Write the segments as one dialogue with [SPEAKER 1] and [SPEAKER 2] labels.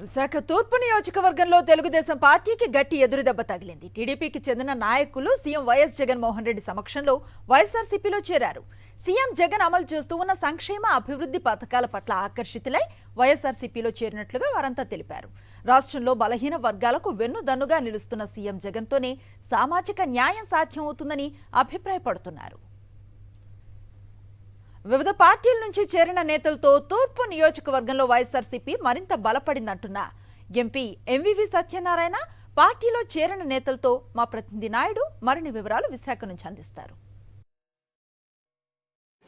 [SPEAKER 1] విశాఖ తూర్పు నియోజకవర్గంలో తెలుగుదేశం పార్టీకి గట్టి ఎదురుదెబ్బ తగిలింది. టీడీపీకి చెందిన నాయకులు సీఎం వైఎస్ జగన్మోహన్ రెడ్డి సమక్షంలో వైఎస్ఆర్సీపీలో చేరారు. సీఎం జగన్ అమలు చేస్తూ ఉన్న సంక్షేమ అభివృద్ధి పథకాల పట్ల ఆకర్షితులై వైఎస్ఆర్సీపీలో చేరినట్లుగా వారంతా తెలిపారు. రాష్ట్రంలో బలహీన వర్గాలకు వెన్నుదన్నుగా నిలుస్తున్న సీఎం జగన్తోనే సామాజిక న్యాయం సాధ్యం అవుతుందని అభిప్రాయపడుతున్నారు. వివిధ పార్టీల నుంచి చేరిన నేతలతో తూర్పు నియోజకవర్గంలో వైఎస్ఆర్సీపీ మరింత బలపడిందంటున్న ఎంపీ ఎంవివి సత్యనారాయణ, పార్టీలో చేరిన నేతలతో మా ప్రతినిధి నాయుడు మరిన్ని వివరాలు విశాఖ నుంచి అందిస్తారు.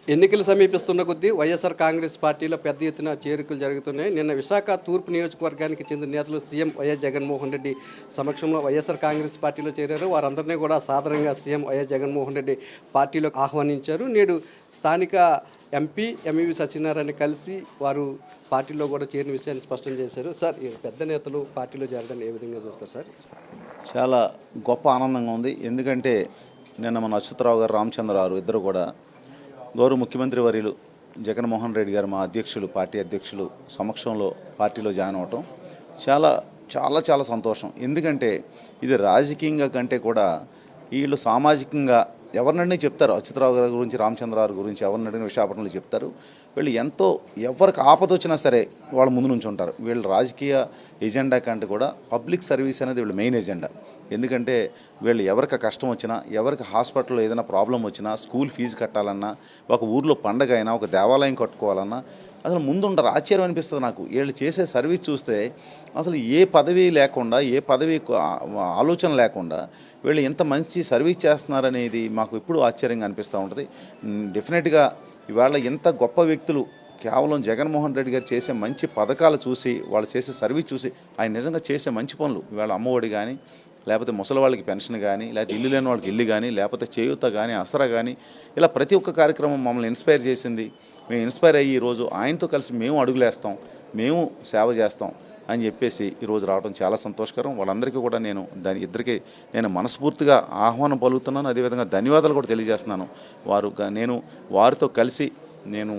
[SPEAKER 2] ఎన్నికలు సమీపిస్తున్న కొద్దీ వైఎస్ఆర్ కాంగ్రెస్ పార్టీలో పెద్ద ఎత్తున చేరికలు జరుగుతున్నాయి. నిన్న విశాఖ తూర్పు నియోజకవర్గానికి చెందిన నేతలు సీఎం వైఎస్ జగన్మోహన్ రెడ్డి సమక్షంలో వైఎస్ఆర్ కాంగ్రెస్ పార్టీలో చేరారు. వారందరినీ కూడా సాధారణంగా సీఎం వైఎస్ జగన్మోహన్ రెడ్డి పార్టీలోకి ఆహ్వానించారు. నేడు స్థానిక ఎంపీ ఎంవివి సత్యనారాయణ కలిసి వారు పార్టీలో కూడా చేరిన విషయాన్ని స్పష్టం చేశారు. సార్, ఈ పెద్ద నేతలు పార్టీలో చేరడాన్ని ఏ విధంగా చూస్తారు సార్?
[SPEAKER 3] చాలా గొప్ప ఆనందంగా ఉంది. ఎందుకంటే నిన్న మన అచ్యుతరావు గారు, రామచంద్రరావు ఇద్దరు కూడా గౌరవ ముఖ్యమంత్రి వర్యులు జగన్మోహన్ రెడ్డి గారు, మా అధ్యక్షులు, పార్టీ అధ్యక్షులు సమక్షంలో పార్టీలో జాయిన్ అవ్వటం చాలా చాలా చాలా సంతోషం. ఎందుకంటే ఇది రాజకీయంగా కంటే కూడా వీళ్ళు సామాజికంగా ఎవరినైనా చెప్తారు. అచ్యుతరావు గారి గురించి, రామచంద్రరావు గురించి ఎవరినైనా విశాఖపట్నంలో చెప్తారు. వీళ్ళు ఎంతో ఎవరికి ఆపద వచ్చినా సరే వాళ్ళ ముందు నుంచి ఉంటారు. వీళ్ళ రాజకీయ ఎజెండా కంటే కూడా పబ్లిక్ సర్వీస్ అనేది వీళ్ళ మెయిన్ ఎజెండా. ఎందుకంటే వీళ్ళు ఎవరికి కష్టం వచ్చినా, ఎవరికి హాస్పిటల్లో ఏదైనా ప్రాబ్లం వచ్చినా, స్కూల్ ఫీజు కట్టాలన్నా, ఒక ఊర్లో పండగ అయినా, ఒక దేవాలయం కట్టుకోవాలన్నా అసలు ముందుంటారు. ఆశ్చర్యం అనిపిస్తుంది నాకు. వీళ్ళు చేసే సర్వీస్ చూస్తే అసలు ఏ పదవి లేకుండా, ఏ పదవి ఆలోచన లేకుండా వీళ్ళు ఎంత మంచి సర్వీస్ చేస్తున్నారనేది మాకు ఎప్పుడూ ఆశ్చర్యంగా అనిపిస్తూ ఉంటుంది. డెఫినెట్గా ఇవాళ ఎంత గొప్ప వ్యక్తులు కేవలం జగన్మోహన్ రెడ్డి గారు చేసే మంచి పథకాలు చూసి, వాళ్ళు చేసే సర్వీస్ చూసి, ఆయన నిజంగా చేసే మంచి పనులు, ఇవాళ అమ్మఒడి కానీ, లేకపోతే ముసలి వాళ్ళకి పెన్షన్ కానీ, లేకపోతే ఇల్లు లేని వాళ్ళకి ఇల్లు కానీ, లేకపోతే చేయూత కానీ, ఆసరా కానీ, ఇలా ప్రతి ఒక్క కార్యక్రమం మమ్మల్ని ఇన్స్పైర్ చేసింది. మేము ఇన్స్పైర్ అయ్యి ఈరోజు ఆయనతో కలిసి మేము అడుగులేస్తాం, మేము సేవ చేస్తాం అని చెప్పేసి ఈరోజు రావడం చాలా సంతోషకరం. వాళ్ళందరికీ కూడా ఇద్దరికి నేను మనస్ఫూర్తిగా ఆహ్వానం పలుకుతున్నాను. అదేవిధంగా ధన్యవాదాలు కూడా తెలియజేస్తున్నాను. నేను వారితో కలిసి నేను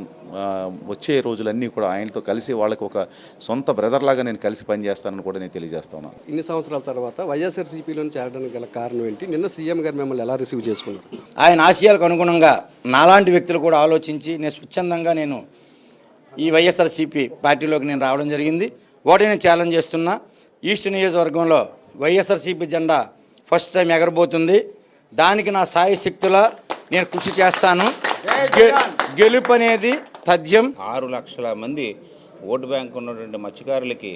[SPEAKER 3] వచ్చే రోజులన్నీ కూడా ఆయనతో కలిసి వాళ్ళకి ఒక సొంత బ్రదర్ లాగా నేను కలిసి పనిచేస్తానని కూడా నేను తెలియజేస్తున్నాను.
[SPEAKER 2] ఇన్ని సంవత్సరాల తర్వాత వైఎస్ఆర్సీపీలో చేరడానికి గల కారణం ఏంటి? నిన్న సీఎం గారు మిమ్మల్ని ఎలా రిసీవ్ చేసుకున్నారు?
[SPEAKER 4] ఆయన ఆశయాలకు అనుగుణంగా నాలాంటి వ్యక్తులు కూడా ఆలోచించి నేను స్వచ్ఛందంగా ఈ వైఎస్ఆర్సీపీ పార్టీలోకి నేను రావడం జరిగింది. ఓటిని ఛాలెంజ్ చేస్తున్నా. ఈస్ట్ నియోజకవర్గంలో వైఎస్ఆర్సీపీ జెండా ఫస్ట్ టైం ఎగరబోతుంది. దానికి నా సాయి శక్తులా నేను కృషి చేస్తాను. గెలుపు అనేది తథ్యం.
[SPEAKER 5] 6 లక్షల మంది ఓటు బ్యాంక్ ఉన్నటువంటి మత్స్యకారులకి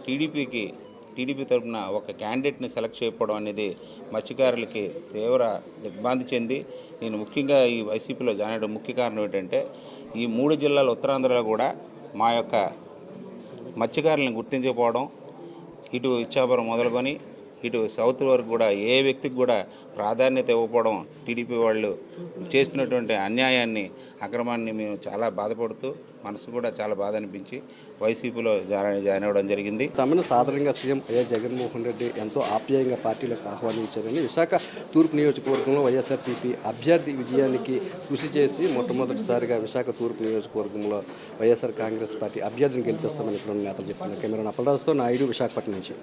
[SPEAKER 5] టీడీపీ తరఫున ఒక క్యాండిడేట్ని సెలెక్ట్ చేయకపోవడం అనేది మత్స్యకారులకి తీవ్ర దిగ్భ్రాంతి చెంది, నేను ముఖ్యంగా ఈ వైసీపీలో జాయిన్ అవ్వడం ముఖ్య కారణం ఏంటంటే ఈ 3 జిల్లాల ఉత్తరాంధ్రలో కూడా మా యొక్క మత్స్యకారులను గుర్తించకపోవడం, ఇటు ఇచ్చాపురం మొదలుకొని ఇటు సౌత్ వరకు కూడా ఏ వ్యక్తికి కూడా ప్రాధాన్యత ఇవ్వకపోవడం, టీడీపీ వాళ్ళు చేస్తున్నటువంటి అన్యాయాన్ని, అక్రమాన్ని మేము చాలా బాధపడుతూ, మనసు కూడా చాలా బాధ అనిపించి వైసీపీలో జాయిన్ అవ్వడం జరిగింది.
[SPEAKER 2] తమను సాధారణంగా సీఎం వైఎస్ జగన్మోహన్ రెడ్డి ఎంతో ఆప్యాయంగా పార్టీలోకి ఆహ్వానించారని, విశాఖ తూర్పు నియోజకవర్గంలో వైఎస్ఆర్సీపీ అభ్యర్థి విజయానికి కృషి చేసి మొట్టమొదటిసారిగా విశాఖ తూర్పు నియోజకవర్గంలో వైఎస్ఆర్ కాంగ్రెస్ పార్టీ అభ్యర్థిని గెలిపిస్తామని ఇక్కడ నేతలు చెప్తున్నారు. కెమెరా అప్పలరాజుతో నాయుడు, విశాఖపట్నం నుంచి.